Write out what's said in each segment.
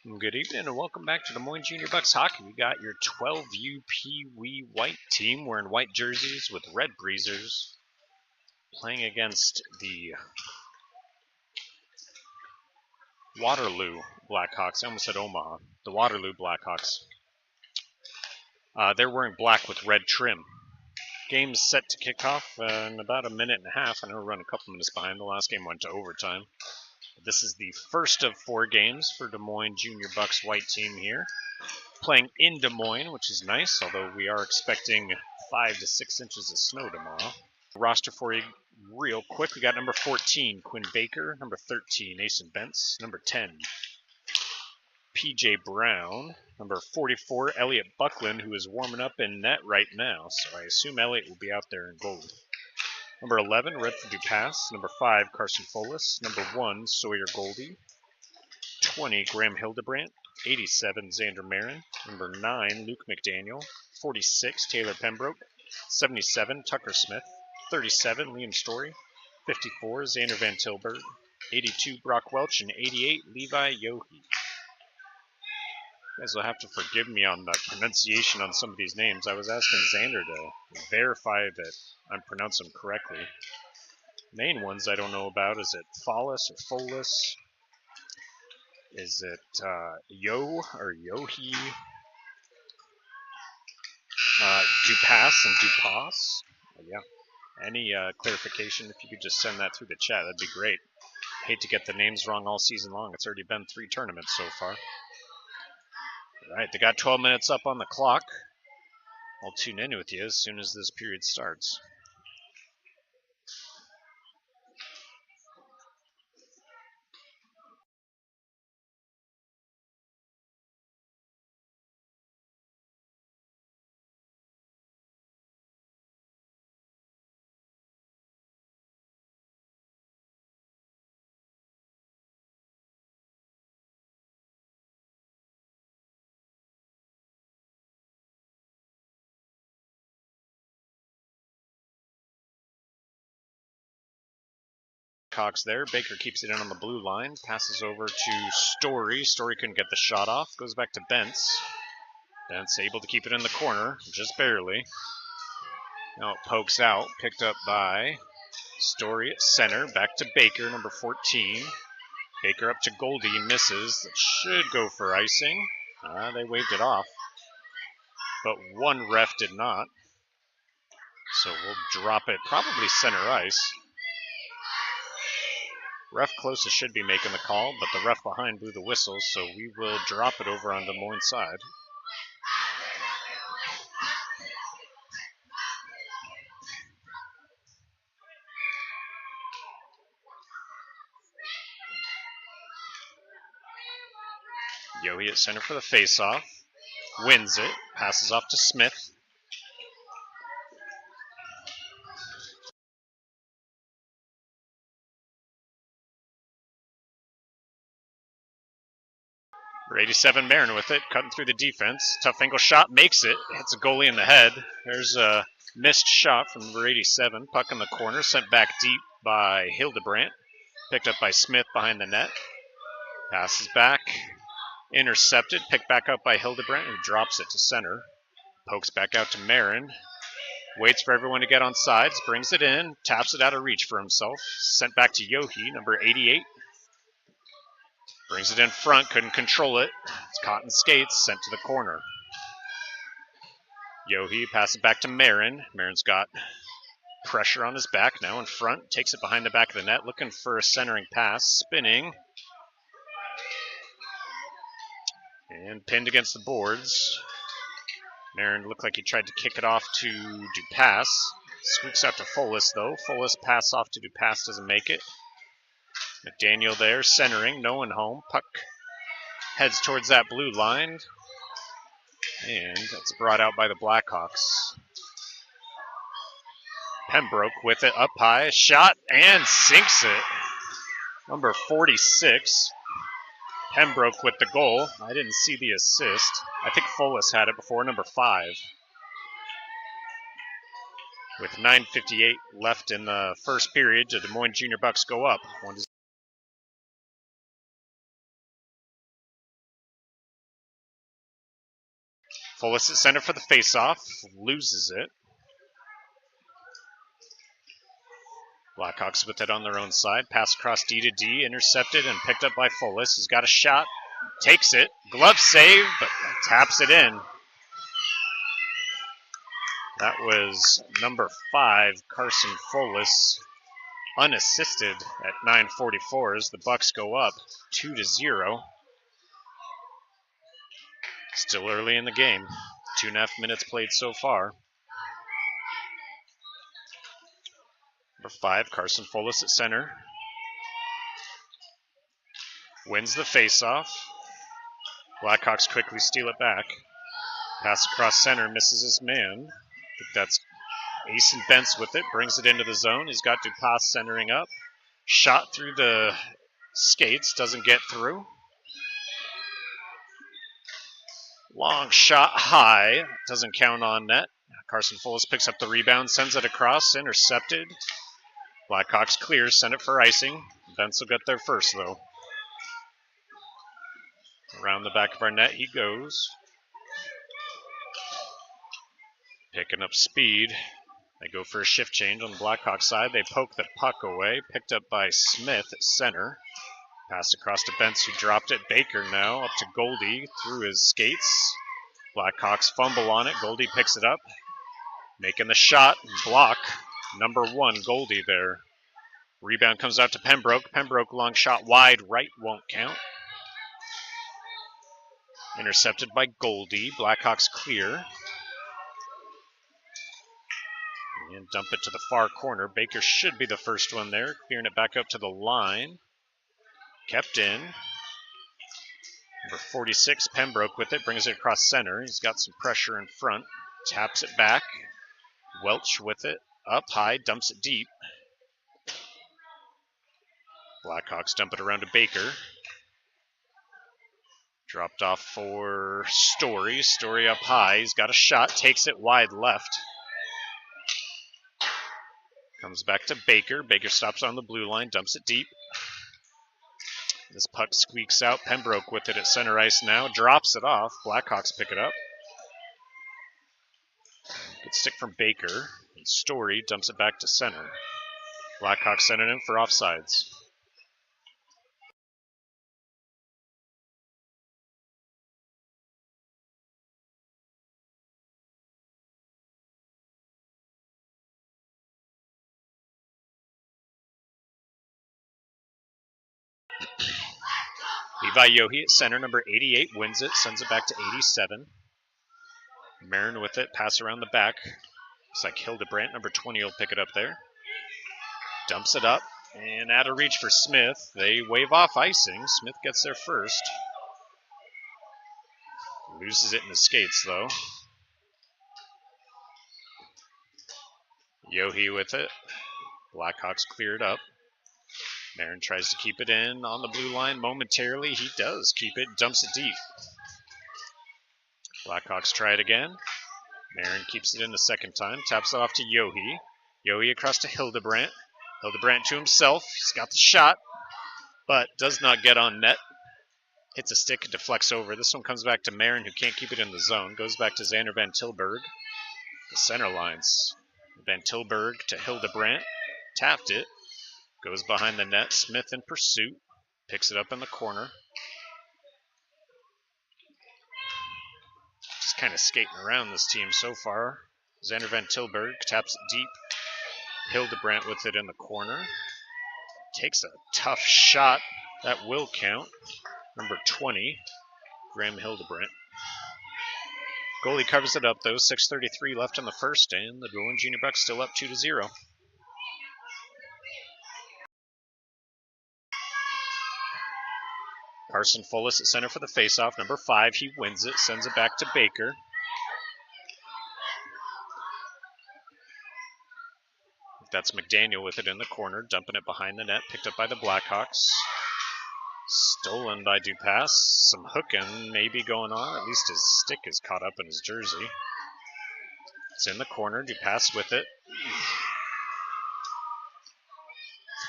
Good evening and welcome back to Des Moines Junior Bucs Hockey. We got your 12U Pee Wee White team wearing white jerseys with red breezers playing against the Waterloo Blackhawks. I almost said Omaha. The Waterloo Blackhawks. They're wearing black with red trim. Game's set to kick off in about a minute and a half. I know we're running a couple minutes behind. The last game went to overtime. This is the first of 4 games for Des Moines Junior Bucs White team here. Playing in Des Moines, which is nice, although we are expecting 5 to 6 inches of snow tomorrow. Roster for you real quick. We got number 14, Quinn Baker. Number 13, Asen Bentz. Number 10, PJ Brown. Number 44, Elliot Buckland, who is warming up in net right now, so I assume Elliot will be out there in gold. Number 11, Redford Dupas. Number 5, Carson Folis. Number 1, Sawyer Goldie. 20, Graham Hildebrandt. 87, Xander Marin. Number 9, Luke McDaniel. 46, Taylor Pembroke. 77, Tucker Smith. 37, Liam Story. 54, Xander Van Tilburg. 82, Brock Welch. And 88, Levi Yohe. You guys will have to forgive me on the pronunciation on some of these names. I was asking Xander to verify that I'm pronouncing them correctly. Main ones I don't know about. Is it Follis or Folis? Is it Yo or Yohi? Dupas and Dupas? Yeah. Any clarification, if you could just send that through the chat, that'd be great. Hate to get the names wrong all season long. It's already been 3 tournaments so far. All right, they got 12 minutes up on the clock. I'll tune in with you as soon as this period starts. Cox there. Baker keeps it in on the blue line. Passes over to Story. Story couldn't get the shot off. Goes back to Bentz. Bentz able to keep it in the corner, just barely. Now it pokes out. Picked up by Story at center. Back to Baker, number 14. Baker up to Goldie. Misses. That should go for icing. They waved it off. But one ref did not. So we'll drop it probably center ice. Ref closest should be making the call, but the ref behind blew the whistle, so we will drop it over on Des Moines' side. Yohe at center for the faceoff. Wins it. Passes off to Smith. Number 87 Marin with it, cutting through the defense. Tough angle shot, makes it. Hits a goalie in the head. There's a missed shot from number 87. Puck in the corner, sent back deep by Hildebrandt. Picked up by Smith behind the net. Passes back. Intercepted, picked back up by Hildebrandt, who drops it to center. Pokes back out to Marin. Waits for everyone to get on sides, brings it in, taps it out of reach for himself. Sent back to Yohe, number 88. Brings it in front, couldn't control it. It's caught in skates, sent to the corner. Yohe passes back to Marin. Marin's got pressure on his back, now in front. Takes it behind the back of the net, looking for a centering pass. Spinning. And pinned against the boards. Marin looked like he tried to kick it off to Dupas. Squeaks out to Folis, though. Folis pass off to Dupas, doesn't make it. McDaniel there, centering, no one home. Puck heads towards that blue line. And that's brought out by the Blackhawks. Pembroke with it up high. Shot and sinks it. Number 46. Pembroke with the goal. I didn't see the assist. I think Folis had it before, number 5. With 9:58 left in the first period, the Des Moines Junior Bucs go up 1-0. Fullis at center for the faceoff, loses it. Blackhawks with it on their own side. Pass across D to D, intercepted and picked up by Fullis. He's got a shot, takes it. Glove save, but taps it in. That was number 5, Carson Fullis, unassisted at 9:44 as the Bucs go up 2-0. Still early in the game. 2.5 minutes played so far. Number 5, Carson Fullis at center. Wins the faceoff. Blackhawks quickly steal it back. Pass across center, misses his man. I think that's Asen Bentz with it, brings it into the zone. He's got Dupas centering up. Shot through the skates, doesn't get through. Long shot high, doesn't count on net. Carson Fullis picks up the rebound, sends it across, intercepted. Blackhawks clear, send it for icing. Bentz will get there first, though. Around the back of our net he goes. Picking up speed. They go for a shift change on the Blackhawks side. They poke the puck away, picked up by Smith at center. Passed across to Bentz, who dropped it. Baker now up to Goldie through his skates. Blackhawks fumble on it. Goldie picks it up. Making the shot. Block. Number 1, Goldie there. Rebound comes out to Pembroke. Pembroke long shot wide right, won't count. Intercepted by Goldie. Blackhawks clear. And dump it to the far corner. Baker should be the first one there. Clearing it back up to the line. Kept in. Number 46, Pembroke with it. Brings it across center. He's got some pressure in front. Taps it back. Welch with it. Up high. Dumps it deep. Blackhawks dump it around to Baker. Dropped off for Story. Story up high. He's got a shot. Takes it wide left. Comes back to Baker. Baker stops on the blue line. Dumps it deep. This puck squeaks out. Pembroke with it at center ice now. Drops it off. Blackhawks pick it up. Good stick from Baker. And Story dumps it back to center. Blackhawks send it in for offsides. Levi Yohe at center, number 88, wins it, sends it back to 87. Marin with it, pass around the back. Looks like Hildebrandt, number 20, will pick it up there. Dumps it up, and out of reach for Smith. They wave off icing. Smith gets there first. Loses it in the skates, though. Yohe with it. Blackhawks cleared up. Marin tries to keep it in on the blue line momentarily. He does keep it, dumps it deep. Blackhawks try it again. Marin keeps it in the second time, taps it off to Yohe. Yohe across to Hildebrandt. Hildebrandt to himself. He's got the shot, but does not get on net. Hits a stick and deflects over. This one comes back to Marin, who can't keep it in the zone. Goes back to Xander Van Tilburg. The center lines. Van Tilburg to Hildebrandt. Tapped it. Goes behind the net. Smith in pursuit. Picks it up in the corner. Just kind of skating around this team so far. Xander Van Tilburg taps it deep. Hildebrandt with it in the corner. Takes a tough shot. That will count. Number 20, Graham Hildebrandt. Goalie covers it up, though. 6:33 left in the first, and the DSM Jr Bucs still up 2-0. Carson Fullis at center for the faceoff. Number 5, he wins it, sends it back to Baker. That's McDaniel with it in the corner, dumping it behind the net, picked up by the Blackhawks. Stolen by Dupas. Some hooking maybe going on. At least his stick is caught up in his jersey. It's in the corner. Dupas with it.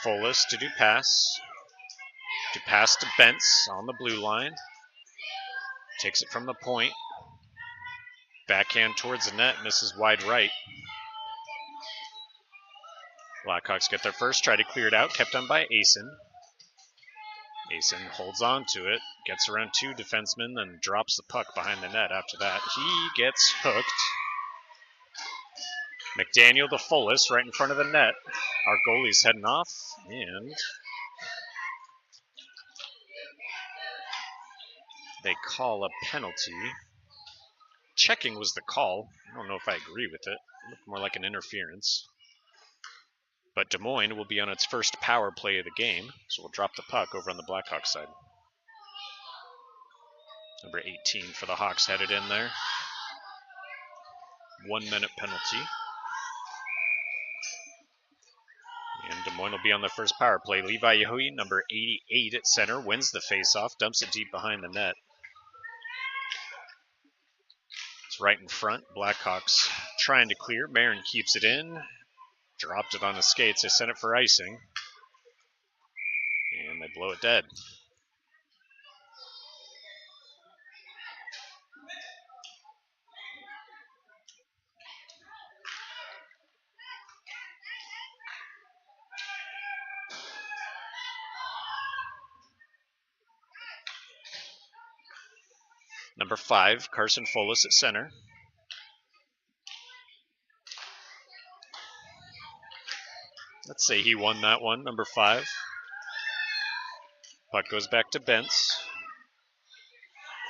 Fullis to Dupas. Dupas to Bentz on the blue line. Takes it from the point. Backhand towards the net, misses wide right. Blackhawks get their first, try to clear it out, kept on by Asen. Asen holds on to it, gets around two defensemen, then drops the puck behind the net after that. He gets hooked. McDaniel the fullest right in front of the net. Our goalie's heading off, and they call a penalty. Checking was the call. I don't know if I agree with it. It looked more like an interference. But Des Moines will be on its first power play of the game, so we'll drop the puck over on the Blackhawks side. Number 18 for the Hawks headed in there. 1 minute penalty. And Des Moines will be on their first power play. Levi Yohe, number 88 at center, wins the faceoff, dumps it deep behind the net. It's right in front. Blackhawks trying to clear. Marin keeps it in. Dropped it on his skates. They sent it for icing. And they blow it dead. Number 5, Carson Folis at center. Let's say he won that one, number 5. Puck goes back to Bentz.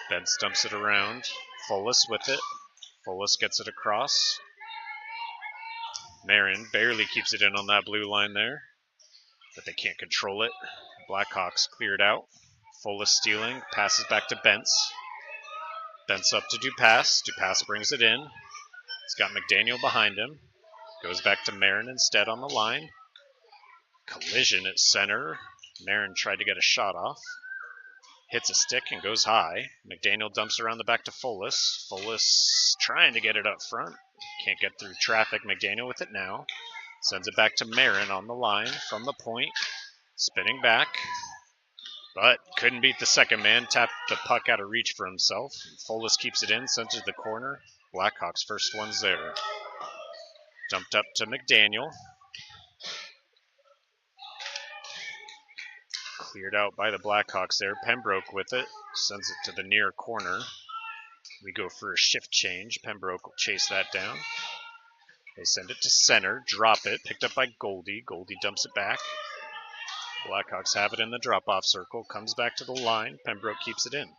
Bentz dumps it around. Folis with it. Folis gets it across. Marin barely keeps it in on that blue line there, but they can't control it. Blackhawks cleared out. Folis stealing, passes back to Bentz. Bentz up to Dupas. Dupas brings it in. He's got McDaniel behind him. Goes back to Marin instead on the line. Collision at center. Marin tried to get a shot off. Hits a stick and goes high. McDaniel dumps around the back to Folis. Folis trying to get it up front. Can't get through traffic. McDaniel with it now. Sends it back to Marin on the line from the point. Spinning back. But couldn't beat the second man. Tapped the puck out of reach for himself. Folis keeps it in. Sends it to the corner. Blackhawks first one's there. Dumped up to McDaniel. Cleared out by the Blackhawks there. Pembroke with it. Sends it to the near corner. We go for a shift change. Pembroke will chase that down. They send it to center. Drop it. Picked up by Goldie. Goldie dumps it back. Blackhawks have it in the drop-off circle. Comes back to the line. Pembroke keeps it in.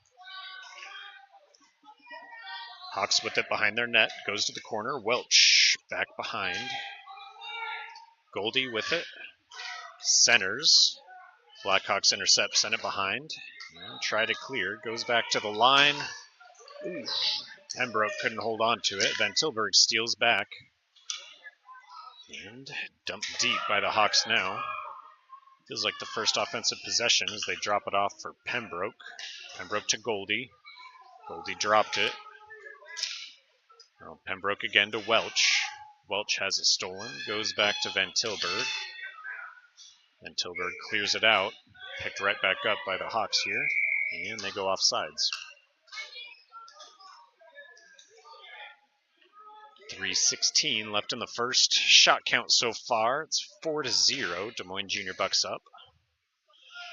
Hawks with it behind their net. Goes to the corner. Welch back behind. Goldie with it. Centers. Blackhawks intercept, send it behind. And try to clear. Goes back to the line. Oof. Pembroke couldn't hold on to it. Van Tilburg steals back. And dumped deep by the Hawks now. Feels like the first offensive possession as they drop it off for Pembroke. Pembroke to Goldie. Goldie dropped it. Now Pembroke again to Welch. Welch has it stolen. Goes back to Van Tilburg. Van Tilburg clears it out. Picked right back up by the Hawks here. And they go off sides. 3:16 left in the first. Shot count so far, it's 4-0. Des Moines Jr Bucs up.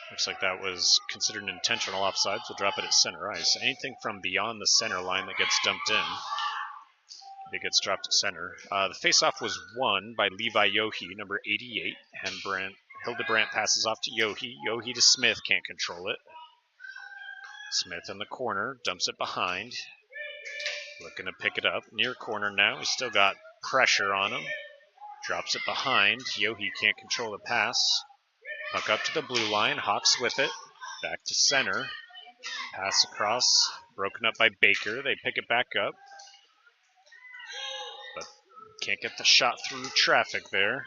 Looks like that was considered an intentional offside. We'll drop it at center ice. Anything from beyond the center line that gets dumped in, it gets dropped at center. The faceoff was won by Levi Yohe, number 88. Hildebrandt passes off to Yohe. Yohe to Smith, can't control it. Smith in the corner, dumps it behind. Looking to pick it up. Near corner now. He's still got pressure on him. Drops it behind. Yohe can't control the pass. Puck up to the blue line. Hawks with it. Back to center. Pass across. Broken up by Baker. They pick it back up. But can't get the shot through traffic there.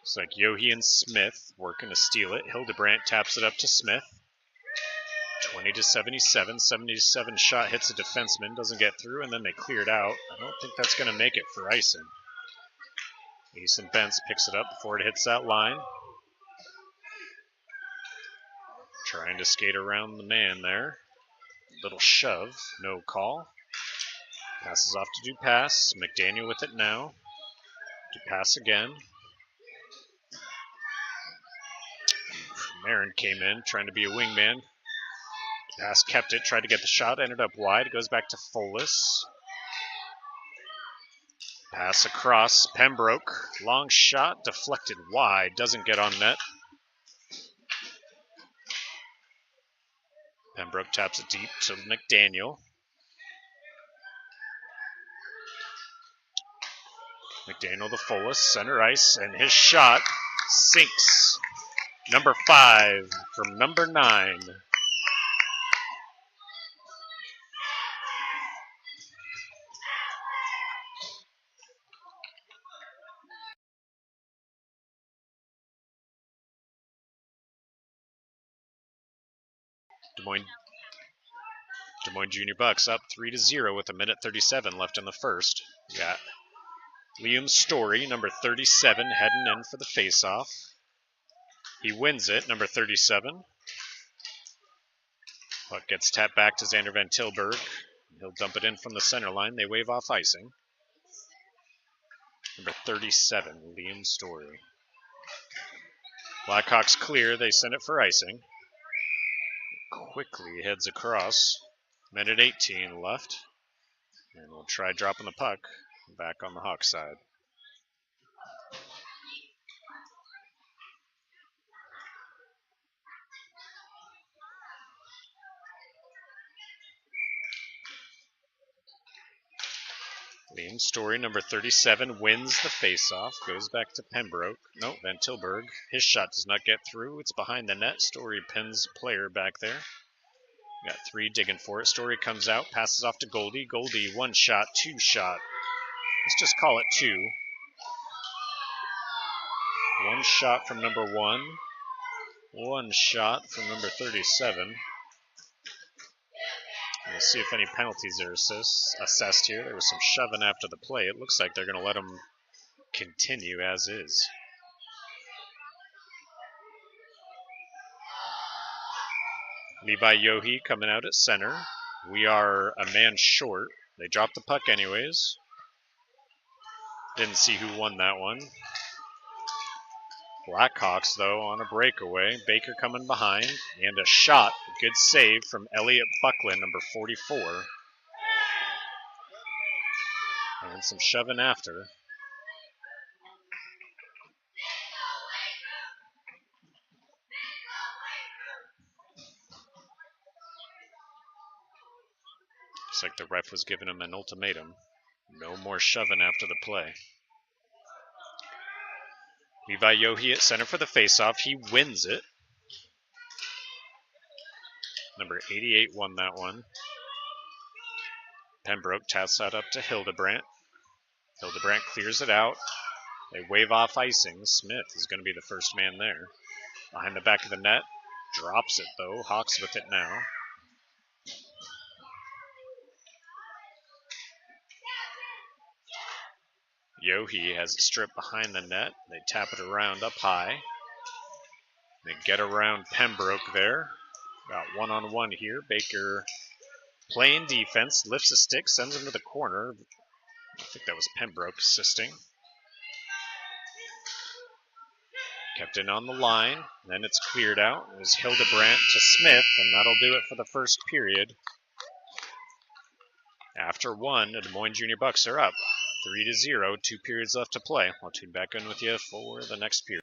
Looks like Yohe and Smith working to steal it. Hildebrandt taps it up to Smith. 20-77. 77 shot hits a defenseman, doesn't get through, and then they clear it out. I don't think that's going to make it for icing. Asen Bentz picks it up before it hits that line. Trying to skate around the man there. Little shove, no call. Passes off to Dupass. McDaniel with it now. Dupass again. Marin came in, trying to be a wingman. Dupass kept it, tried to get the shot, ended up wide. It goes back to Folis. Pass across, Pembroke. Long shot, deflected wide, doesn't get on net. Pembroke taps it deep to McDaniel. McDaniel to Folis, center ice, and his shot sinks. Number 5 from number 9. Des Moines Junior Bucs up 3-0 with 1:37 left in the first. We got Liam Story, number 37, heading in for the faceoff. He wins it, number 37. Puck gets tapped back to Xander Van Tilburg. He'll dump it in from the center line. They wave off icing. Number 37, Liam Story. Blackhawks clear. They send it for icing. Quickly heads across. 1:18 left. And we'll try dropping the puck back on the Hawks side. Liam Story, number 37, wins the faceoff. Goes back to Pembroke. No, Van Tilburg. His shot does not get through. It's behind the net. Story pins player back there. Got 3 digging for it. Story comes out, passes off to Goldie. Goldie, 1 shot, 2 shot. Let's just call it 2. 1 shot from number 1. 1 shot from number 37. We'll see if any penalties are assessed here. There was some shoving after the play. It looks like they're going to let him continue as is. Levi Yohe coming out at center. We are a man short. They dropped the puck anyways. Didn't see who won that one. Blackhawks, though, on a breakaway. Baker coming behind. And a shot. A good save from Elliot Buckland, number 44. And some shoving after. Looks like the ref was giving him an ultimatum. No more shoving after the play. Levi Yohe at center for the faceoff. He wins it. Number 88 won that one. Pembroke taps that up to Hildebrandt. Hildebrandt clears it out. They wave off icing. Smith is going to be the first man there. Behind the back of the net. Drops it, though. Hawks with it now. Yohe has a strip behind the net. They tap it around up high. They get around Pembroke there. Got one-on-one here. Baker playing defense. Lifts a stick. Sends him to the corner. I think that was Pembroke assisting. Kept in on the line. Then it's cleared out. It was Hildebrandt to Smith, and that'll do it for the first period. After 1, the Des Moines Junior Bucs are up 3-0. 2 periods left to play. I'll tune back in with you for the next period.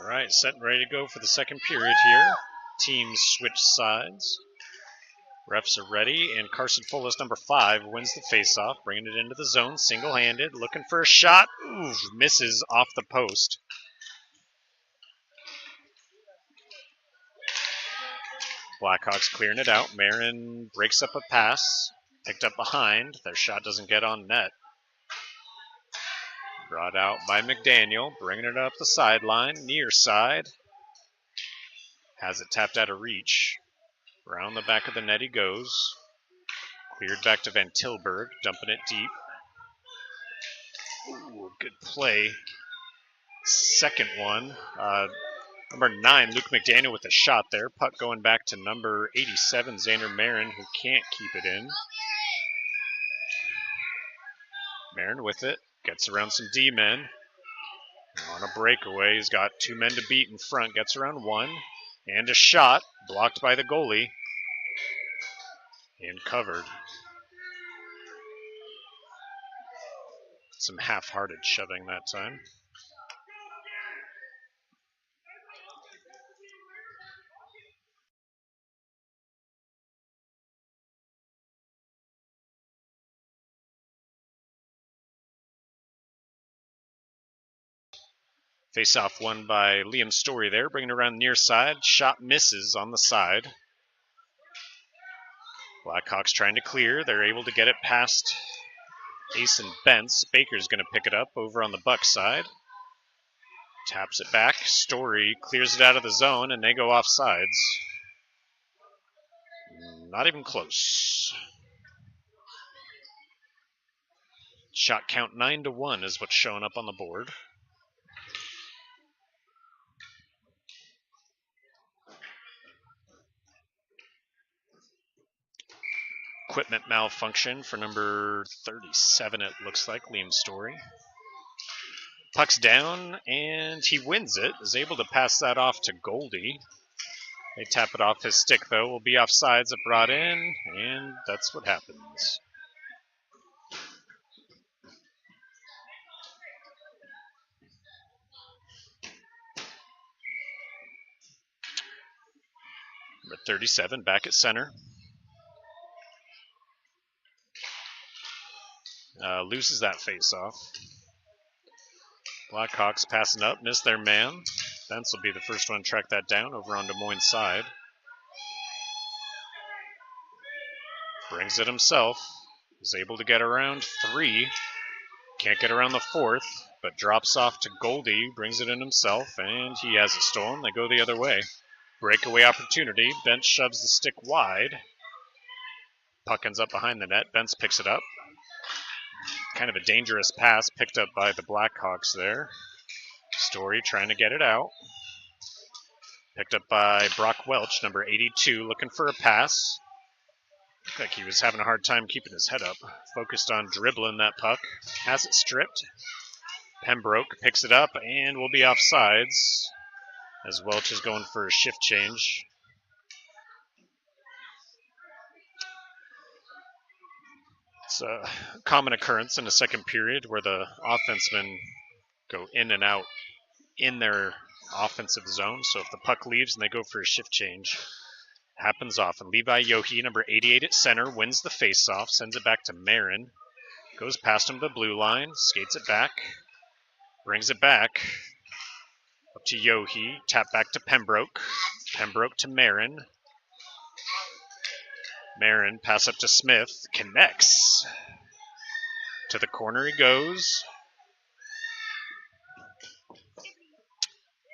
All right, set and ready to go for the second period here. Teams switch sides. Refs are ready, and Carson Fullis, number 5, wins the faceoff, bringing it into the zone, single-handed, looking for a shot. Ooh, misses off the post. Blackhawks clearing it out. Marin breaks up a pass, picked up behind. Their shot doesn't get on net. Brought out by McDaniel, bringing it up the sideline, near side. Has it tapped out of reach. Around the back of the net he goes. Cleared back to Van Tilburg, dumping it deep. Ooh, good play. Second one. Number 9, Luke McDaniel with a shot there. Puck going back to number 87, Xander Marin, who can't keep it in. Marin with it. Gets around some D-men. On a breakaway, he's got 2 men to beat in front. Gets around 1. And a shot. Blocked by the goalie. And covered. Some half-hearted shoving that time. Face-off won by Liam Story there, bringing it around near side. Shot misses on the side. Blackhawks trying to clear. They're able to get it past Ace and Bentz. Baker's going to pick it up over on the Bucs side. Taps it back. Story clears it out of the zone, and they go off sides. Not even close. Shot count 9-1 is what's showing up on the board. Equipment malfunction for number 37, it looks like, Liam Story. Puck's down, and he wins it. Is able to pass that off to Goldie. They tap it off his stick, though. Will be offsides if brought in, and that's what happens. Number 37 back at center. Loses that face-off. Blackhawks passing up, miss their man. Bentz will be the first one to track that down over on Des Moines' side. Brings it himself. Is able to get around 3. Can't get around the 4th, but drops off to Goldie. Brings it in himself, and he has it stolen. They go the other way. Breakaway opportunity. Bentz shoves the stick wide. Puck ends up behind the net. Bentz picks it up. Kind of a dangerous pass picked up by the Blackhawks there. Story trying to get it out. Picked up by Brock Welch, number 82, looking for a pass. Looked like he was having a hard time keeping his head up. Focused on dribbling that puck. Has it stripped. Pembroke picks it up and will be offsides as Welch is going for a shift change. It's a common occurrence in the second period where the offensemen go in and out in their offensive zone. So if the puck leaves and they go for a shift change, happens often. Levi Yohe, number 88 at center, wins the faceoff, sends it back to Marin. Goes past him to the blue line, skates it back, brings it back up to Yohe, tap back to Pembroke. Pembroke to Marin. Marin, pass up to Smith, connects. To the corner he goes.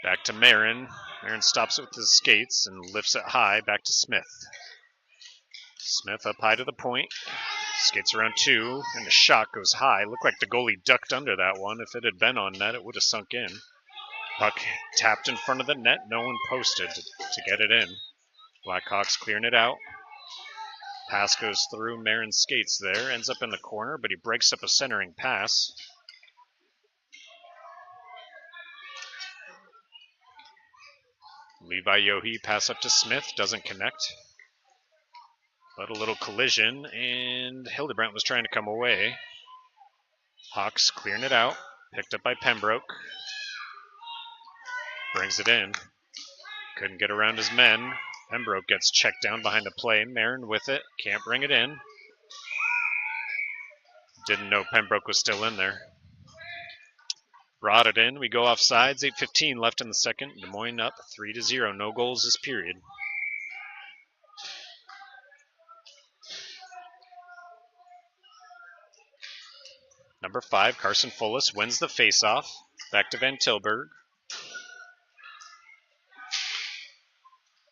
Back to Marin. Marin stops it with his skates and lifts it high, back to Smith. Smith up high to the point. Skates around 2, and the shot goes high. Looked like the goalie ducked under that one. If it had been on net, it would have sunk in. Puck tapped in front of the net. No one posted to get it in. Blackhawks clearing it out. Pass goes through Marin's skates there. Ends up in the corner, but he breaks up a centering pass. Levi Yohe pass up to Smith. Doesn't connect. But a little collision, and Hildebrandt was trying to come away. Hawks clearing it out. Picked up by Pembroke. Brings it in. Couldn't get around his men. Pembroke gets checked down behind the play. Marin with it. Can't bring it in. Didn't know Pembroke was still in there. Brought it in. We go off sides. 8:15 left in the second. Des Moines up 3-0. No goals this period. Number 5, Carson Fullis wins the faceoff. Back to Van Tilburg.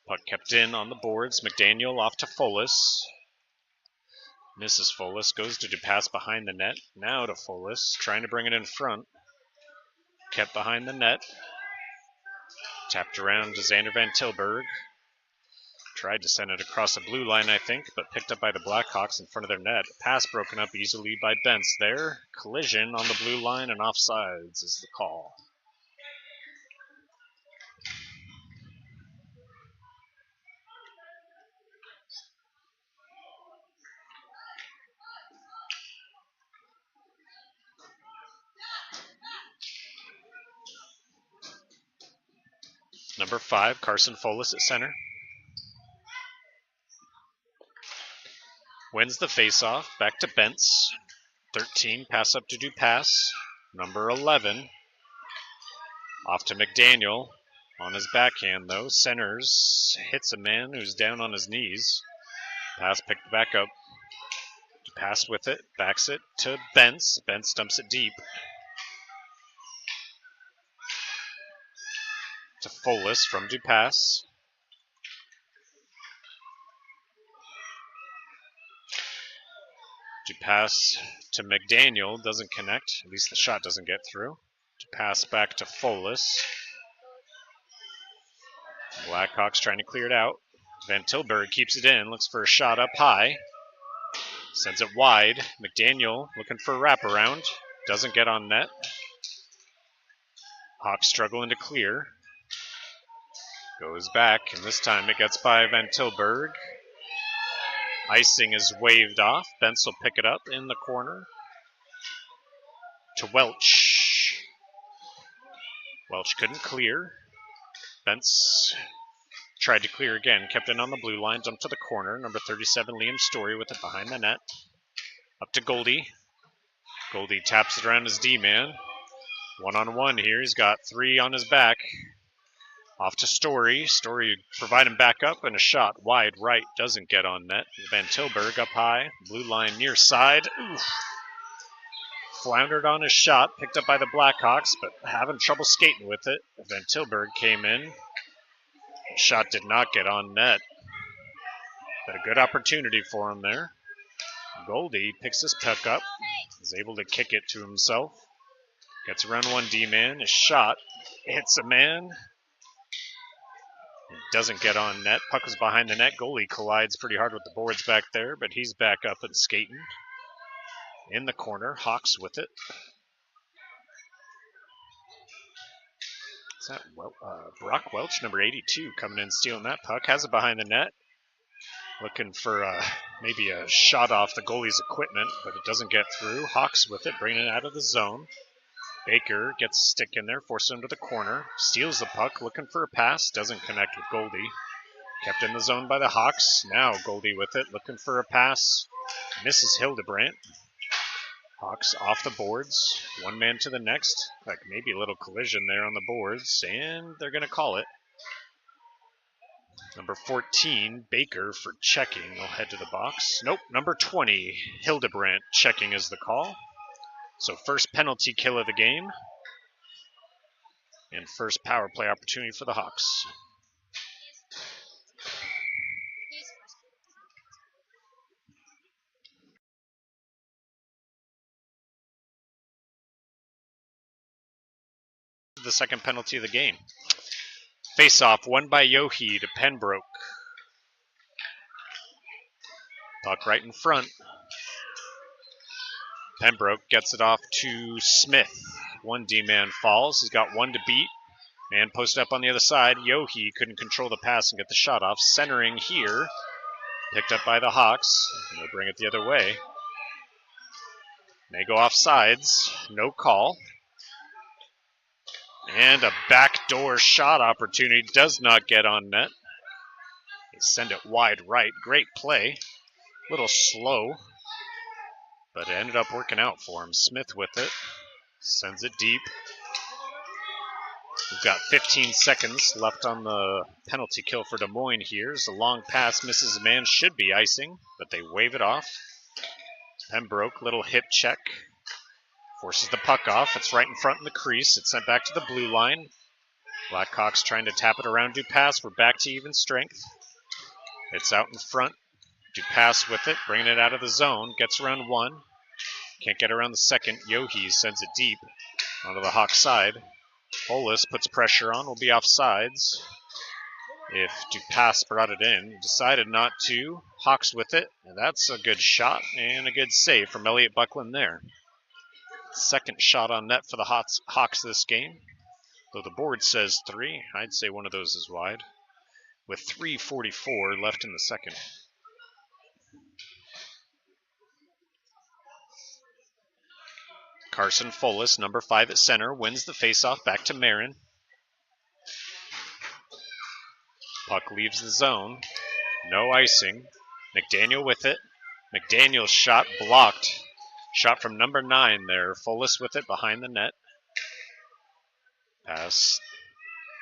Puck kept in on the boards. McDaniel off to Fullis. Misses Fullis. Goes to Dupass behind the net. Now to Fullis. Trying to bring it in front. Kept behind the net. Tapped around to Xander Van Tilburg. Tried to send it across the blue line, I think, but picked up by the Blackhawks in front of their net. Pass broken up easily by Bentz there. Collision on the blue line and offsides is the call. Number 5, Carson Fullis at center. Wins the faceoff. Back to Bentz. 13, pass up to Dupass. Number 11. Off to McDaniel. On his backhand, though. Centers. Hits a man who's down on his knees. Pass picked back up. Dupass with it. Backs it to Bentz. Bentz dumps it deep. To Fullis from Dupass. Dupass to McDaniel. Doesn't connect. At least the shot doesn't get through. Dupass back to Fullis. Blackhawks trying to clear it out. Van Tilburg keeps it in. Looks for a shot up high. Sends it wide. McDaniel looking for a wraparound. Doesn't get on net. Hawks struggling to clear. Goes back, and this time it gets by Van Tilburg. Icing is waved off. Bentz will pick it up in the corner. To Welch. Welch couldn't clear. Bentz tried to clear again. Kept it on the blue line. Dumped to the corner. Number 37, Liam Story with it behind the net. Up to Goldie. Goldie taps it around his D-man. One-on-one here. He's got 3 on his back. Off to Story. Story providing back up and a shot wide right. Doesn't get on net. Van Tilburg up high. Blue line near side. Oof. Floundered on his shot. Picked up by the Blackhawks, but having trouble skating with it. Van Tilburg came in. Shot did not get on net. But a good opportunity for him there. Goldie picks his puck up. Is able to kick it to himself. Gets around one D-man. His shot hits a man. Doesn't get on net. Puck was behind the net. Goalie collides pretty hard with the boards back there, but he's back up and skating. In the corner. Hawks with it. Is that Brock Welch, number 82, coming in stealing that puck. Has it behind the net. Looking for maybe a shot off the goalie's equipment, but it doesn't get through. Hawks with it, bringing it out of the zone. Baker gets a stick in there, forces him to the corner. Steals the puck, looking for a pass. Doesn't connect with Goldie. Kept in the zone by the Hawks. Now Goldie with it, looking for a pass. Misses Hildebrandt. Hawks off the boards. One man to the next. Like maybe a little collision there on the boards, and they're going to call it. Number 14, Baker for checking. They'll head to the box. Nope, number 20, Hildebrandt checking is the call. So first penalty kill of the game. And first power play opportunity for the Hawks. The second penalty of the game. Face-off won by Yohe to Pembroke. Puck right in front. Pembroke gets it off to Smith. One D-man falls. He's got one to beat. Man posted up on the other side. Yohe couldn't control the pass and get the shot off. Centering here. Picked up by the Hawks. They'll bring it the other way. They go off sides. No call. And a backdoor shot opportunity does not get on net. They send it wide right. Great play. A little slow, but it ended up working out for him. Smith with it. Sends it deep. We've got 15 seconds left on the penalty kill for Des Moines here. As a long pass misses a man, should be icing, but they wave it off. Pembroke, little hip check. Forces the puck off. It's right in front in the crease. It's sent back to the blue line. Blackhawks trying to tap it around Dupas. We're back to even strength. It's out in front. Dupas with it, bringing it out of the zone. Gets around one. Can't get around the second. Yohe sends it deep onto the Hawk side. Olis puts pressure on. Will be offsides. If Dupas brought it in, decided not to. Hawks with it. And that's a good shot and a good save from Elliot Buckland there. Second shot on net for the Hawks this game. Though the board says 3, I'd say one of those is wide. With 3:44 left in the second. Carson Folis, number 5 at center, wins the faceoff back to Marin. Puck leaves the zone. No icing. McDaniel with it. McDaniel's shot blocked. Shot from number 9 there. Folis with it behind the net. Pass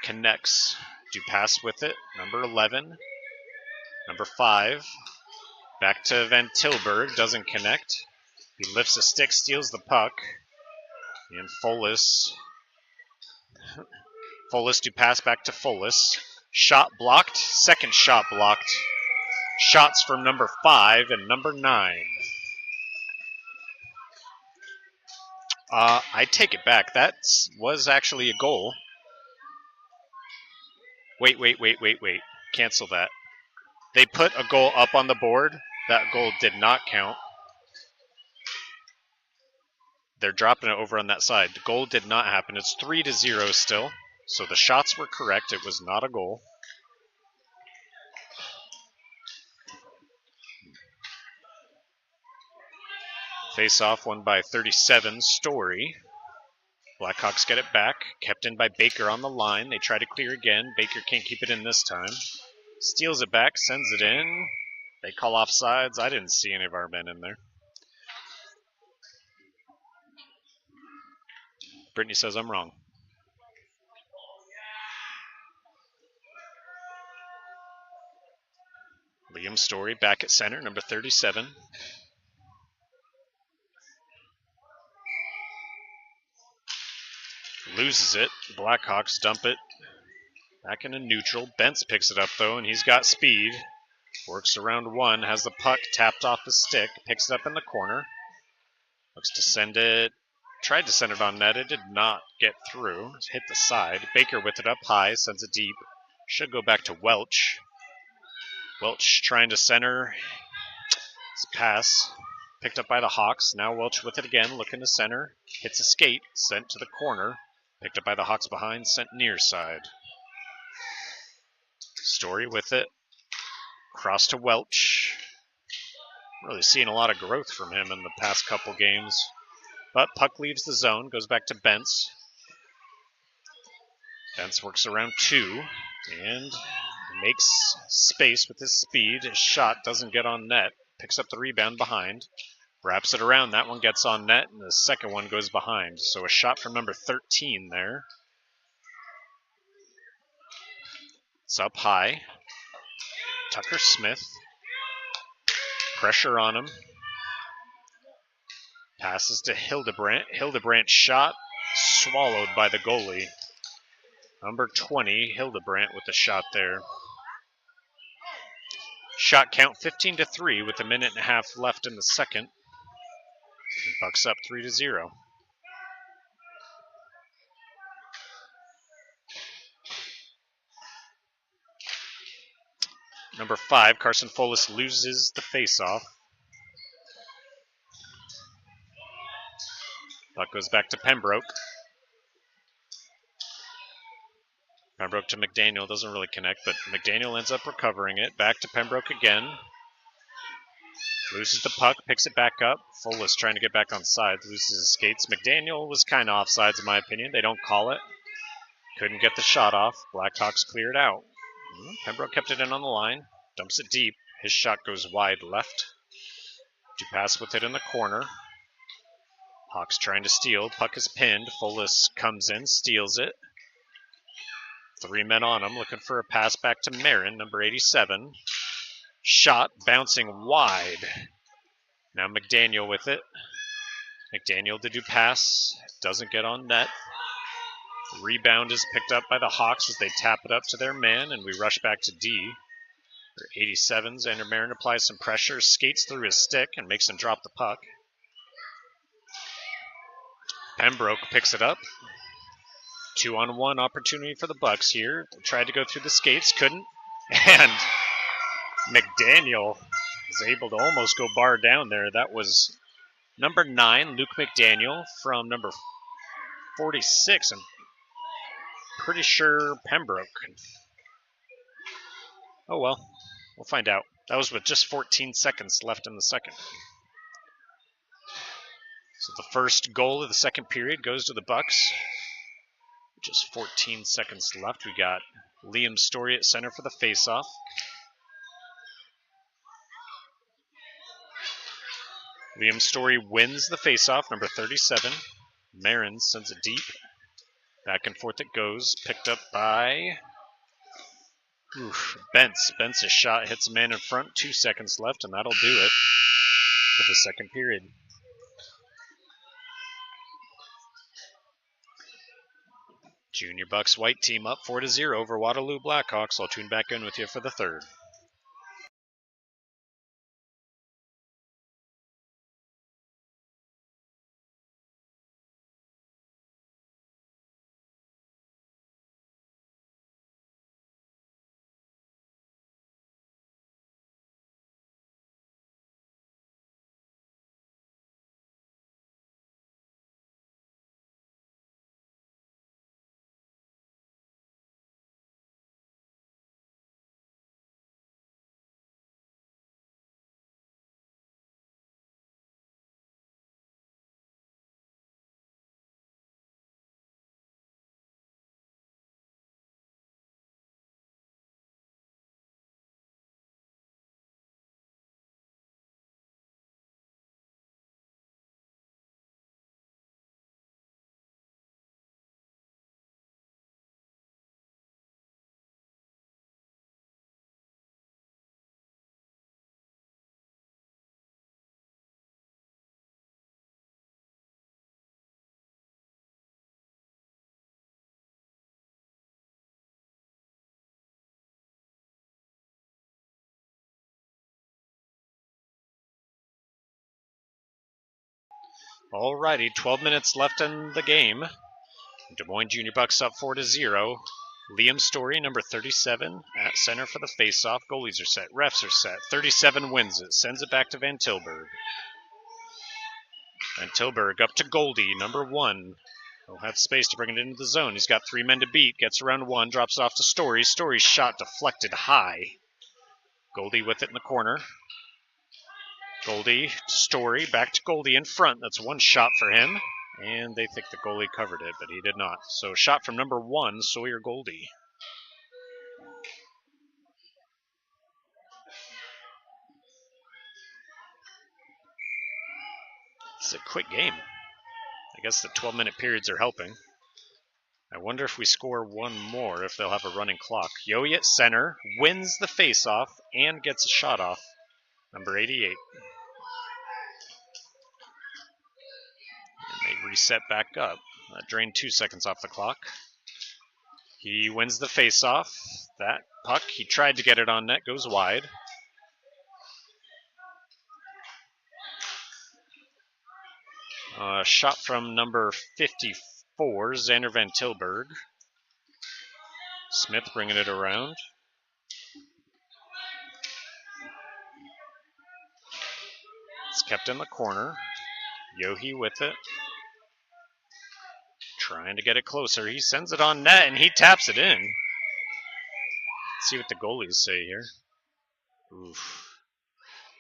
connects. Dupas with it. Number 11. Number 5. Back to Van Tilburg. Doesn't connect. He lifts a stick, steals the puck. And Folis Dupas back to Folis. Shot blocked. Second shot blocked. Shots from number 5 and number 9. I take it back. That was actually a goal. Wait. Cancel that. They put a goal up on the board. That goal did not count. They're dropping it over on that side. The goal did not happen. It's 3-0 still. So the shots were correct. It was not a goal. Face-off won by 37, Story. Blackhawks get it back. Kept in by Baker on the line. They try to clear again. Baker can't keep it in this time. Steals it back, sends it in. They call offsides. I didn't see any of our men in there. Brittany says I'm wrong. Liam Story back at center, number 37. Loses it. Blackhawks dump it back into neutral. Bentz picks it up, though, and he's got speed. Works around one, has the puck tapped off the stick, picks it up in the corner. Looks to send it. Tried to send it on net. It did not get through. Hit the side. Baker with it up high, sends it deep. Should go back to Welch. Welch trying to center. His pass picked up by the Hawks. Now Welch with it again, looking to center. Hits a skate, sent to the corner. Picked up by the Hawks behind, sent near side. Story with it. Cross to Welch. Really seeing a lot of growth from him in the past couple games. But puck leaves the zone, goes back to Bentz. Bentz works around 2 and makes space with his speed. His shot doesn't get on net. Picks up the rebound behind. Wraps it around. That one gets on net, and the second one goes behind. So a shot from number 13 there. It's up high. Tucker Smith. Pressure on him. Passes to Hildebrandt. Hildebrandt shot swallowed by the goalie. Number 20, Hildebrandt with the shot there. Shot count 15-3 with a minute and a half left in the second. Bucks up 3-0. Number 5, Carson Folis loses the faceoff. Puck goes back to Pembroke. Pembroke to McDaniel, doesn't really connect, but McDaniel ends up recovering it. Back to Pembroke again. Loses the puck, picks it back up. Folis trying to get back on side, loses his skates. McDaniel was kind of offsides in my opinion. They don't call it. Couldn't get the shot off. Blackhawks cleared out. Pembroke kept it in on the line. Dumps it deep. His shot goes wide left. Dupass with it in the corner. Hawks trying to steal. Puck is pinned. Folis comes in, steals it. 3 men on him, looking for a pass back to Marin, number 87. Shot, bouncing wide. Now McDaniel with it. McDaniel to Dupass. Doesn't get on net. Rebound is picked up by the Hawks as they tap it up to their man, and we rush back to D. 87, Xander Marin applies some pressure, skates through his stick, and makes him drop the puck. Pembroke picks it up. 2-on-1 opportunity for the Bucs here. They tried to go through the skates, couldn't. And McDaniel was able to almost go bar down there. That was number 9, Luke McDaniel, from number 46. I'm pretty sure Pembroke. Oh well, we'll find out. That was with just 14 seconds left in the second. So the first goal of the second period goes to the Bucs. Just 14 seconds left. We got Liam Story at center for the faceoff. Liam Story wins the faceoff, number 37. Marin sends it deep. Back and forth it goes. Picked up by Bentz. Bentz's shot hits a man in front. 2 seconds left, and that'll do it for the second period. Junior Bucs White team up 4-0 over Waterloo Blackhawks. I'll tune back in with you for the third. Alrighty, 12 minutes left in the game. Des Moines Junior Bucs up 4-0. Liam Story, number 37, at center for the faceoff. Goalies are set. Refs are set. 37 wins it. Sends it back to Van Tilburg. Van Tilburg up to Goldie, number 1. He'll have space to bring it into the zone. He's got 3 men to beat. Gets around 1. Drops it off to Story. Story's shot deflected high. Goldie with it in the corner. Goldie, Story, back to Goldie in front. That's 1 shot for him. And they think the goalie covered it, but he did not. So shot from number 1, Sawyer Goldie. It's a quick game. I guess the 12-minute periods are helping. I wonder if we score 1 more, if they'll have a running clock. Yohe at center, wins the faceoff, and gets a shot off. Number 88. And they reset back up. That drained 2 seconds off the clock. He wins the faceoff. That puck, he tried to get it on net, goes wide. Shot from number 54, Xander Van Tilburg. Smith bringing it around. It's kept in the corner. Yohe with it. Trying to get it closer. He sends it on net, and he taps it in. Let's see what the goalies say here. Oof.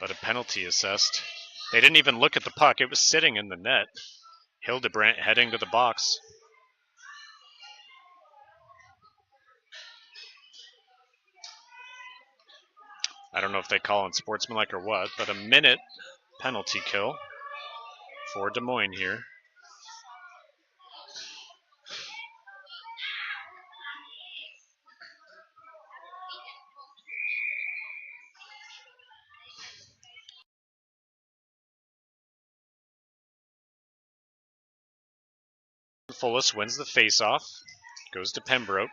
But a penalty assessed. They didn't even look at the puck. It was sitting in the net. Hildebrandt heading to the box. I don't know if they call it sportsmanlike or what, but a minute penalty kill for Des Moines here. Fullis wins the faceoff, goes to Pembroke.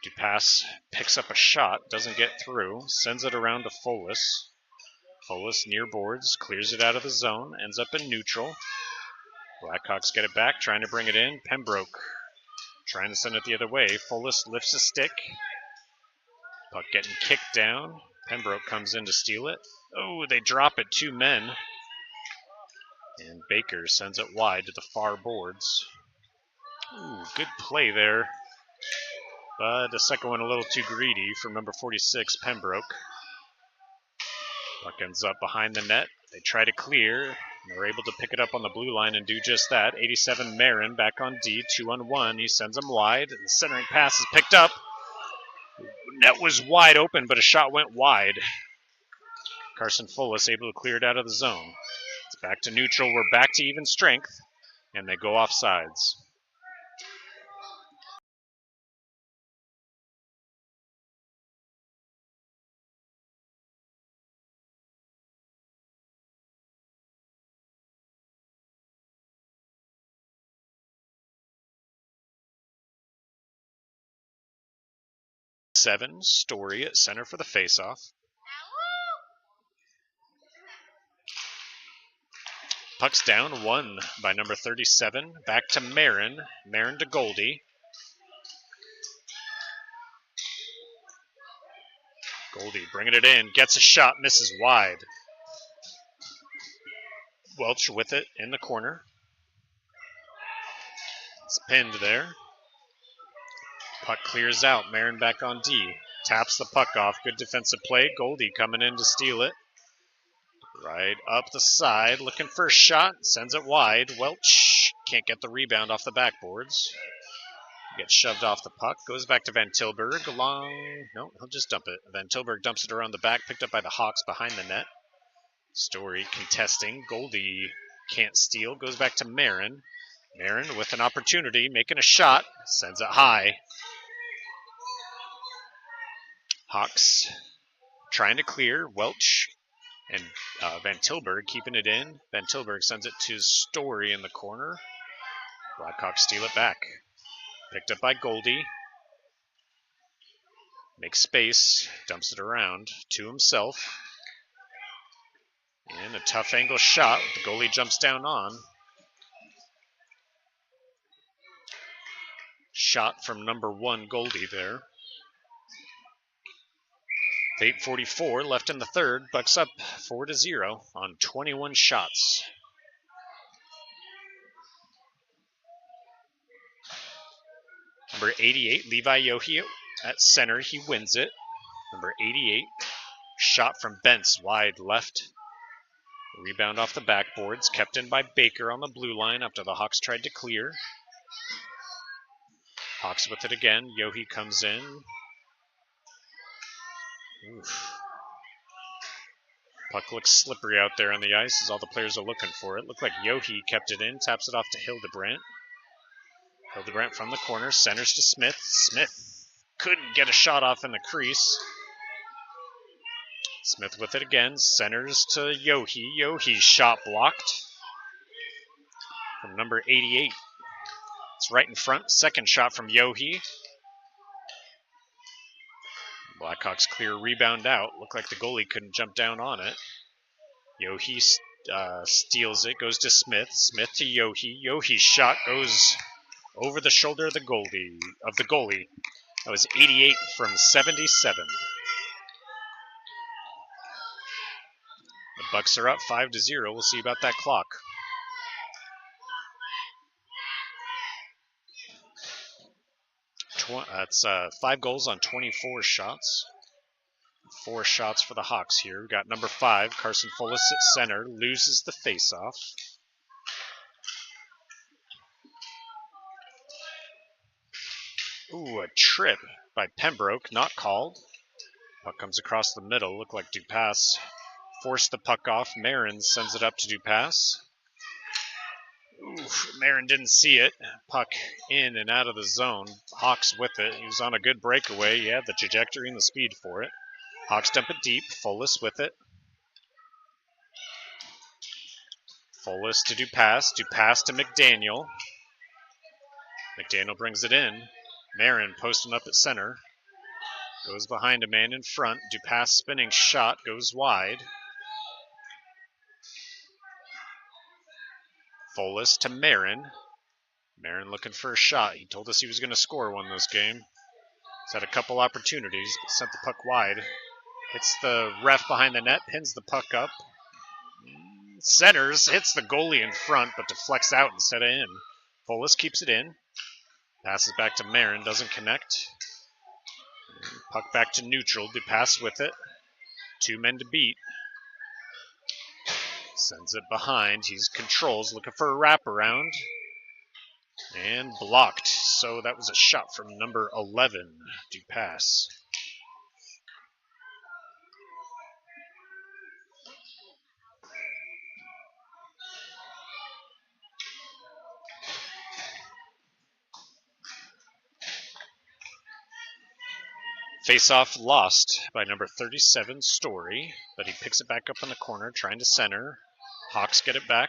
Dupass picks up a shot, doesn't get through, sends it around to Fullis. Fullis near boards, clears it out of the zone, ends up in neutral. Blackhawks get it back, trying to bring it in. Pembroke trying to send it the other way. Fullis lifts a stick. Puck getting kicked down. Pembroke comes in to steal it. Oh, they drop it, 2 men. And Baker sends it wide to the far boards. Ooh, good play there. But the second one a little too greedy from number 46, Pembroke. Puck ends up behind the net. They try to clear. They're able to pick it up on the blue line and do just that. 87 Marin back on D, 2-on-1. He sends him wide. And the centering pass is picked up. Net was wide open, but a shot went wide. Carson Fullis able to clear it out of the zone. It's back to neutral. We're back to even strength. And they go off sides. Seven, Story at center for the faceoff. Puck's down, 1 by number 37. Back to Marin. Marin to Goldie. Goldie bringing it in. Gets a shot, misses wide. Welch with it in the corner. It's pinned there. Puck clears out. Marin back on D. Taps the puck off. Good defensive play. Goldie coming in to steal it. Right up the side. Looking for a shot. Sends it wide. Welch can't get the rebound off the backboards. Gets shoved off the puck. Goes back to Van Tilburg. No, he'll just dump it. Van Tilburg dumps it around the back. Picked up by the Hawks behind the net. Story contesting. Goldie can't steal. Goes back to Marin. Marin with an opportunity. Making a shot. Sends it high. Hawks trying to clear. Welch and Van Tilburg keeping it in. Van Tilburg sends it to Story in the corner. Blackhawks steal it back. Picked up by Goldie. Makes space. Dumps it around to himself. And a tough angle shot. The goalie jumps down on. Shot from number 1 Goldie there. 8:44 left in the third. Bucks up 4-0 on 21 shots. Number 88, Levi Yohe at center. He wins it. Number 88, shot from Bentz wide left. Rebound off the backboards. Kept in by Baker on the blue line after the Hawks tried to clear. Hawks with it again. Yohe comes in. Oof. Puck looks slippery out there on the ice as all the players are looking for it. Looked like Yohe kept it in. Taps it off to Hildebrandt. Hildebrandt from the corner. Centers to Smith. Smith couldn't get a shot off in the crease. Smith with it again. Centers to Yohe. Yohe's shot blocked from number 88. It's right in front. Second shot from Yohe. Blackhawks clear rebound out. Looked like the goalie couldn't jump down on it. Yohe steals it. Goes to Smith. Smith to Yohe. Yohe's shot goes over the shoulder of the goalie. That was 88 from 77. The Bucks are up 5-0. We'll see about that clock. That's 5 goals on 24 shots. 4 shots for the Hawks here. We've got number 5, Carson Fullis at center. Loses the faceoff. Ooh, Ooh, a trip by Pembroke, not called. Puck comes across the middle, looked like Dupas forced the puck off. Marin sends it up to Dupas. Oof, Marin didn't see it. Puck in and out of the zone. Hawks with it. He was on a good breakaway. He had the trajectory and the speed for it. Hawks dump it deep. Folis with it. Folis to Dupas. Dupas to McDaniel. McDaniel brings it in. Marin posting up at center. Goes behind a man in front. Dupas spinning shot goes wide. Folis to Marin. Marin looking for a shot. He told us he was going to score one this game. He's had a couple opportunities, but sent the puck wide. Hits the ref behind the net, pins the puck up. Centers, hits the goalie in front, but deflects out instead of in. Folis keeps it in. Passes back to Marin, doesn't connect. Puck back to neutral. Dupas with it. 2 men to beat. Sends it behind. He controls, looking for a wraparound. And blocked. So that was a shot from number 11, Dupas. Face-off lost by number 37, Story, but he picks it back up in the corner, trying to center. Hawks get it back.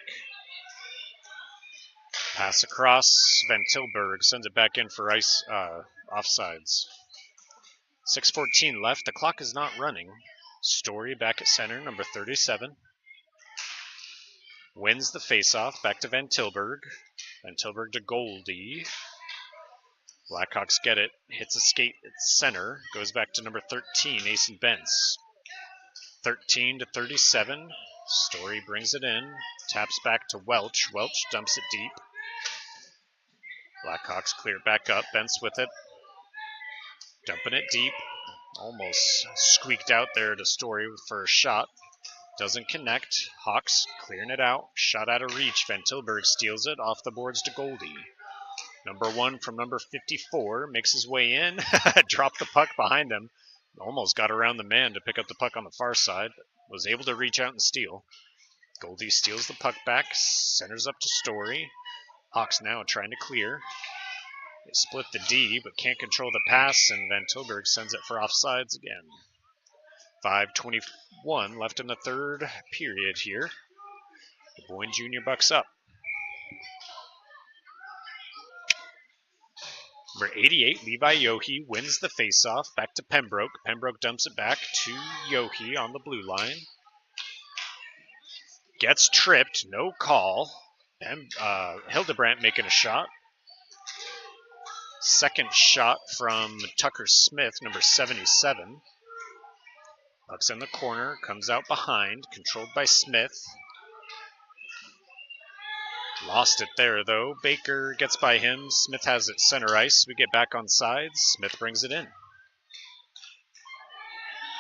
Pass across. Van Tilburg sends it back in for offsides. 6:14 left. The clock is not running. Story back at center, number 37. Wins the face-off. Back to Van Tilburg. Van Tilburg to Goldie. Blackhawks get it. Hits a skate at center. Goes back to number 13, Asen Bentz. 13 to 37. Story brings it in. Taps back to Welch. Welch dumps it deep. Blackhawks clear it back up. Bentz with it. Dumping it deep. Almost squeaked out there to Story for a shot. Doesn't connect. Hawks clearing it out. Shot out of reach. Van Tilburg steals it off the boards to Goldie. Number 1 from number 54 makes his way in. Dropped the puck behind him. Almost got around the man to pick up the puck on the far side. Was able to reach out and steal. Goldie steals the puck back. Centers up to Story. Hawks now trying to clear. They split the D, but can't control the pass, and Van Tilburg sends it for offsides again. 5:21 left in the third period here. The Boyne Junior Bucs up. Number 88, Levi Yohe, wins the faceoff. Back to Pembroke. Pembroke dumps it back to Yohe on the blue line. Gets tripped, no call. Hildebrandt making a shot. Second shot from Tucker Smith, number 77. Puck's in the corner, comes out behind, controlled by Smith. Lost it there, though. Baker gets by him. Smith has it center ice. We get back on sides. Smith brings it in.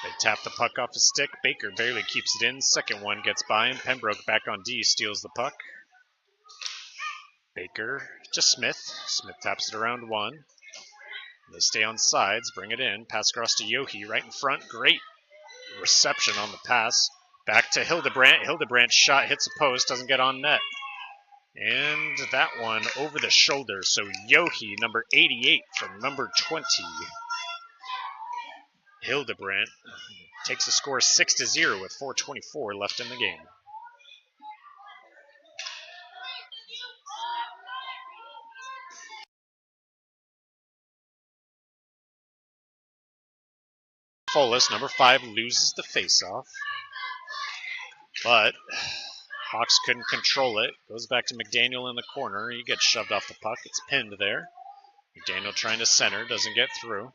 They tap the puck off his stick. Baker barely keeps it in. Second one gets by him. Pembroke back on D, steals the puck. Baker to Smith. Smith taps it around one. They stay on sides, bring it in. Pass across to Yohe right in front. Great reception on the pass. Back to Hildebrandt. Hildebrandt's shot hits a post, doesn't get on net. And that one over the shoulder. So Yohe, number 88 from number 20. Hildebrandt takes the score 6-0 with 4:24 left in the game. Folis, number 5, loses the faceoff. But Hawks couldn't control it. Goes back to McDaniel in the corner. He gets shoved off the puck. It's pinned there. McDaniel trying to center. Doesn't get through.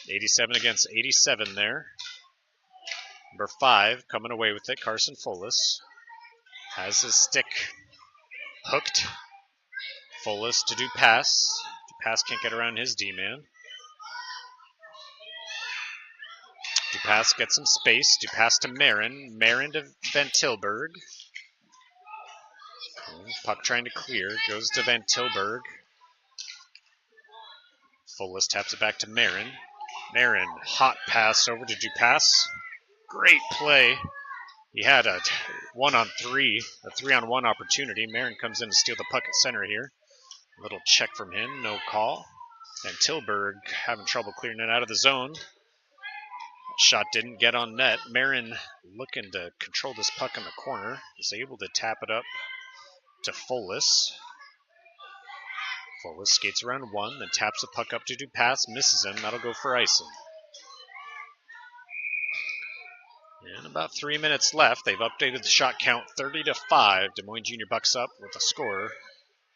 87 against 87 there. Number 5 coming away with it. Carson Folis has his stick hooked. Folis to Dupas. Dupas can't get around his D-man. Dupas gets some space. Dupas to Marin. Marin to Van Tilburg. Puck trying to clear. Goes to Van Tilburg. Fullest taps it back to Marin. Marin, hot pass over to Dupas. Great play. He had a 1-on-3, a 3-on-1 opportunity. Marin comes in to steal the puck at center here. A little check from him, no call. And Tilburg having trouble clearing it out of the zone. Shot didn't get on net. Marin looking to control this puck in the corner. Is able to tap it up to Folis. Folis skates around one, then taps the puck up to Dupas, misses him. That'll go for icing. And about 3 minutes left. They've updated the shot count 30-5. Des Moines Junior Bucs up with a score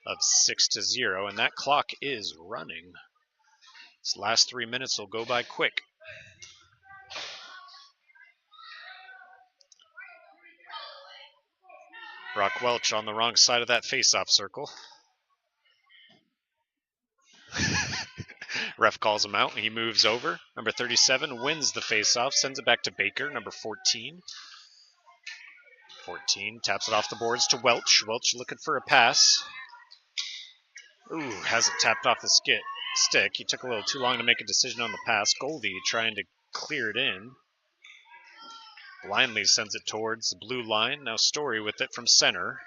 of 6-0, and that clock is running. This last 3 minutes will go by quick. Brock Welch on the wrong side of that face-off circle. Ref calls him out, and he moves over. Number 37 wins the face-off, sends it back to Baker, number 14. 14 taps it off the boards to Welch. Welch looking for a pass. Ooh, hasn't tapped off the stick. He took a little too long to make a decision on the pass. Goldie trying to clear it in. Blindly sends it towards the blue line. Now Story with it from center.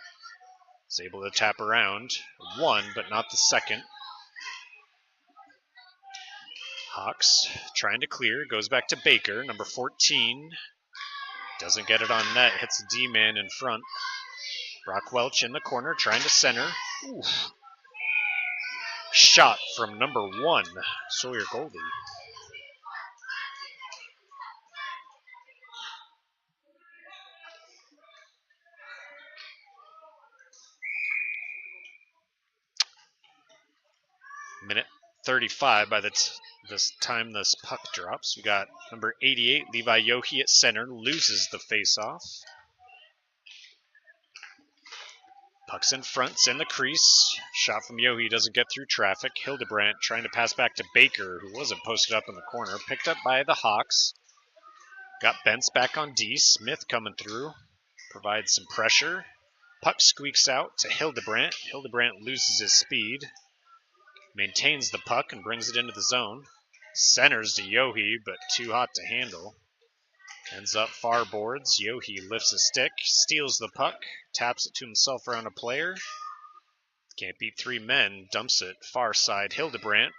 Is able to tap around. One, but not the second. Hawks trying to clear. Goes back to Baker, number 14. Doesn't get it on net. Hits the D-man in front. Brock Welch in the corner trying to center. Ooh. Shot from number 1, Sawyer Goldie. Minute 35 by this time this puck drops. We got number 88, Levi Yohe at center, loses the faceoff. Puck's in front, it's in the crease. Shot from Yohe doesn't get through traffic. Hildebrandt trying to pass back to Baker, who wasn't posted up in the corner. Picked up by the Hawks. Got Bentz back on D. Smith coming through. Provides some pressure. Puck squeaks out to Hildebrandt. Hildebrandt loses his speed. Maintains the puck and brings it into the zone. Centers to Yohe, but too hot to handle. Ends up far boards. Yohe lifts a stick, steals the puck, taps it to himself around a player. Can't beat 3 men. Dumps it far side. Hildebrandt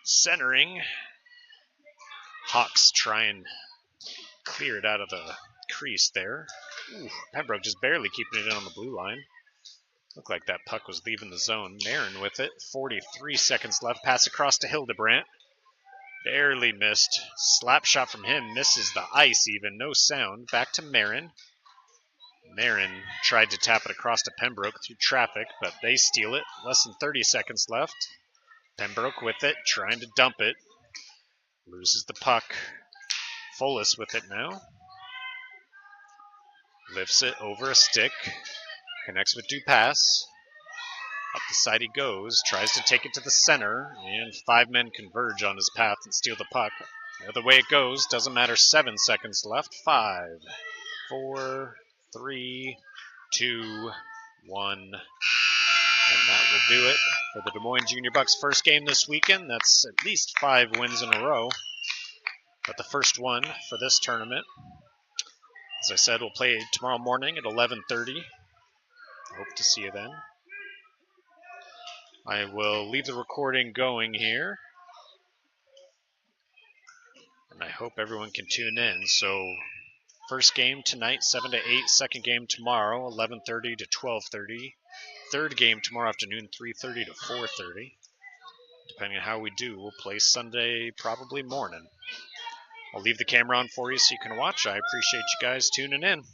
centering. Hawks try and clear it out of the crease there. Ooh, Pembroke just barely keeping it in on the blue line. Looked like that puck was leaving the zone. Marin with it. 43 seconds left. Pass across to Hildebrandt. Barely missed. Slap shot from him. Misses the ice even. No sound. Back to Marin. Marin tried to tap it across to Pembroke through traffic, but they steal it. Less than 30 seconds left. Pembroke with it. Trying to dump it. Loses the puck. Folis with it now. Lifts it over a stick. Connects with Dupas. Up the side he goes. Tries to take it to the center. And 5 men converge on his path and steal the puck. The other way it goes. Doesn't matter. 7 seconds left. 5, 4, 3, 2, 1. And that will do it for the Des Moines Junior Bucs first game this weekend. That's at least 5 wins in a row. But the first one for this tournament. As I said, we'll play tomorrow morning at 11:30. Hope to see you then. I will leave the recording going here. And I hope everyone can tune in. So, first game tonight, 7 to 8. Second game tomorrow, 11:30 to 12:30. Third game tomorrow afternoon, 3:30 to 4:30. Depending on how we do, we'll play Sunday probably morning. I'll leave the camera on for you so you can watch. I appreciate you guys tuning in.